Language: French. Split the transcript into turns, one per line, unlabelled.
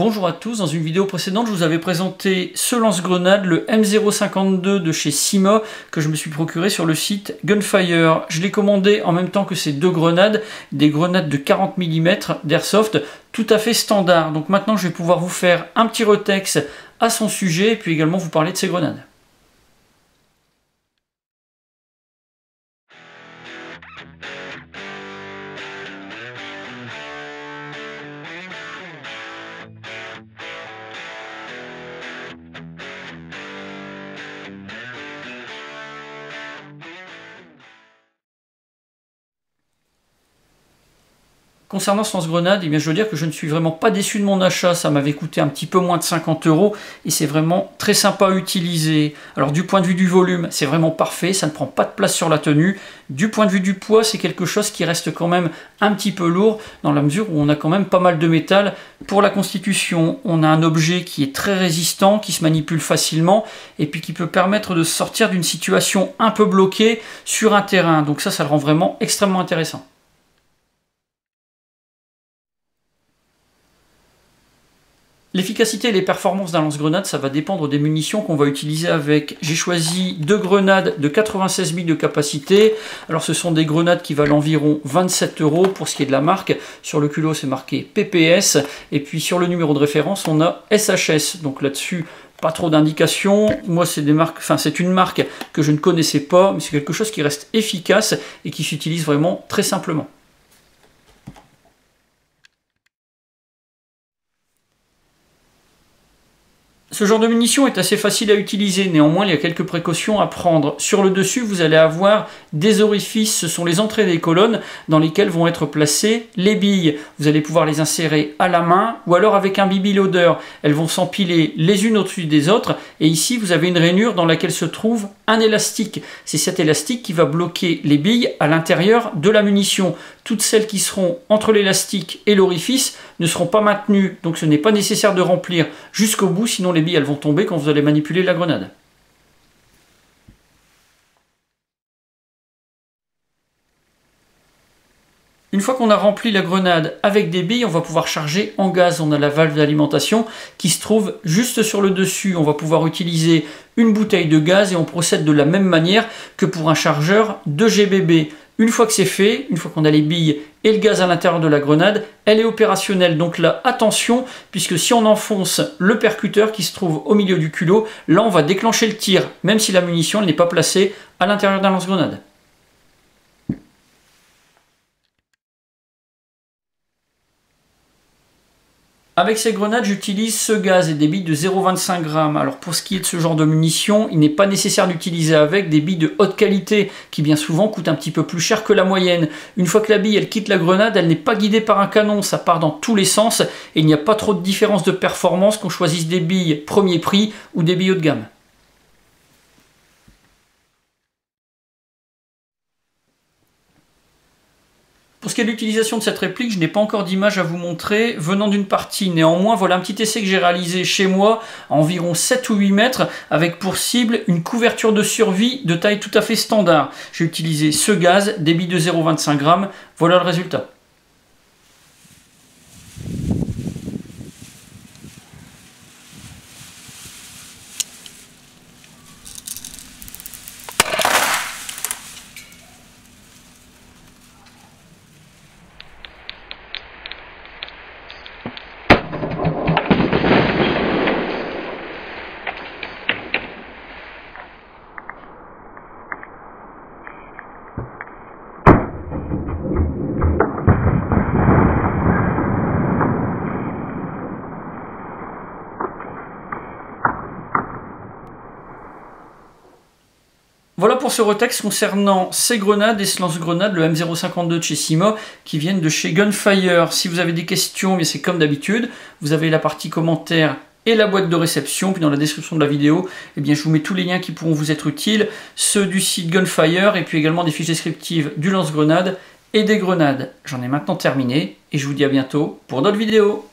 Bonjour à tous, dans une vidéo précédente je vous avais présenté ce lance-grenade, le M052 de chez Syma, que je me suis procuré sur le site Gunfire. Je l'ai commandé en même temps que ces deux grenades, des grenades de 40 mm d'airsoft, tout à fait standard. Donc maintenant je vais pouvoir vous faire un petit retex à son sujet, et puis également vous parler de ces grenades. Concernant ce lance-grenade, je dois dire que je ne suis vraiment pas déçu de mon achat. Ça m'avait coûté un petit peu moins de 50 € et c'est vraiment très sympa à utiliser. Alors du point de vue du volume, c'est vraiment parfait, ça ne prend pas de place sur la tenue. Du point de vue du poids, c'est quelque chose qui reste quand même un petit peu lourd dans la mesure où on a quand même pas mal de métal. Pour la constitution, on a un objet qui est très résistant, qui se manipule facilement et puis qui peut permettre de sortir d'une situation un peu bloquée sur un terrain. Donc ça le rend vraiment extrêmement intéressant. L'efficacité et les performances d'un lance-grenade, ça va dépendre des munitions qu'on va utiliser avec. J'ai choisi deux grenades de 96 000 de capacité. Alors ce sont des grenades qui valent environ 27 € pour ce qui est de la marque. Sur le culot, c'est marqué PPS. Et puis sur le numéro de référence, on a SHS. Donc là-dessus, pas trop d'indications. Moi, c'est une marque que je ne connaissais pas, mais c'est quelque chose qui reste efficace et qui s'utilise vraiment très simplement. Ce genre de munition est assez facile à utiliser, néanmoins il y a quelques précautions à prendre. Sur le dessus, vous allez avoir des orifices, ce sont les entrées des colonnes dans lesquelles vont être placées les billes. Vous allez pouvoir les insérer à la main ou alors avec un BB loader. Elles vont s'empiler les unes au-dessus des autres et ici vous avez une rainure dans laquelle se trouve un élastique. C'est cet élastique qui va bloquer les billes à l'intérieur de la munition. Toutes celles qui seront entre l'élastique et l'orifice ne seront pas maintenues, donc ce n'est pas nécessaire de remplir jusqu'au bout, sinon les billes elles vont tomber quand vous allez manipuler la grenade. Une fois qu'on a rempli la grenade avec des billes, on va pouvoir charger en gaz. On a la valve d'alimentation qui se trouve juste sur le dessus. On va pouvoir utiliser une bouteille de gaz et on procède de la même manière que pour un chargeur de GBB. Une fois que c'est fait, une fois qu'on a les billes et le gaz à l'intérieur de la grenade, elle est opérationnelle. Donc là, attention, puisque si on enfonce le percuteur qui se trouve au milieu du culot, là on va déclencher le tir, même si la munition n'est pas placée à l'intérieur d'un lance-grenade. Avec ces grenades, j'utilise ce gaz et des billes de 0,25 g. Alors pour ce qui est de ce genre de munitions, il n'est pas nécessaire d'utiliser avec des billes de haute qualité qui bien souvent coûtent un petit peu plus cher que la moyenne. Une fois que la bille elle quitte la grenade, elle n'est pas guidée par un canon, ça part dans tous les sens et il n'y a pas trop de différence de performance qu'on choisisse des billes premier prix ou des billes haut de gamme. Pour ce qui est de l'utilisation de cette réplique, je n'ai pas encore d'image à vous montrer venant d'une partie. Néanmoins, voilà un petit essai que j'ai réalisé chez moi à environ 7 ou 8 mètres avec pour cible une couverture de survie de taille tout à fait standard. J'ai utilisé ce gaz, des billes de 0,25 g. Voilà le résultat. Voilà pour ce retex concernant ces grenades et ce lance-grenade, le M052 de chez Syma, qui viennent de chez Gunfire. Si vous avez des questions, c'est comme d'habitude, vous avez la partie commentaires et la boîte de réception, puis dans la description de la vidéo, je vous mets tous les liens qui pourront vous être utiles, ceux du site Gunfire, et puis également des fiches descriptives du lance-grenade et des grenades. J'en ai maintenant terminé, et je vous dis à bientôt pour d'autres vidéos.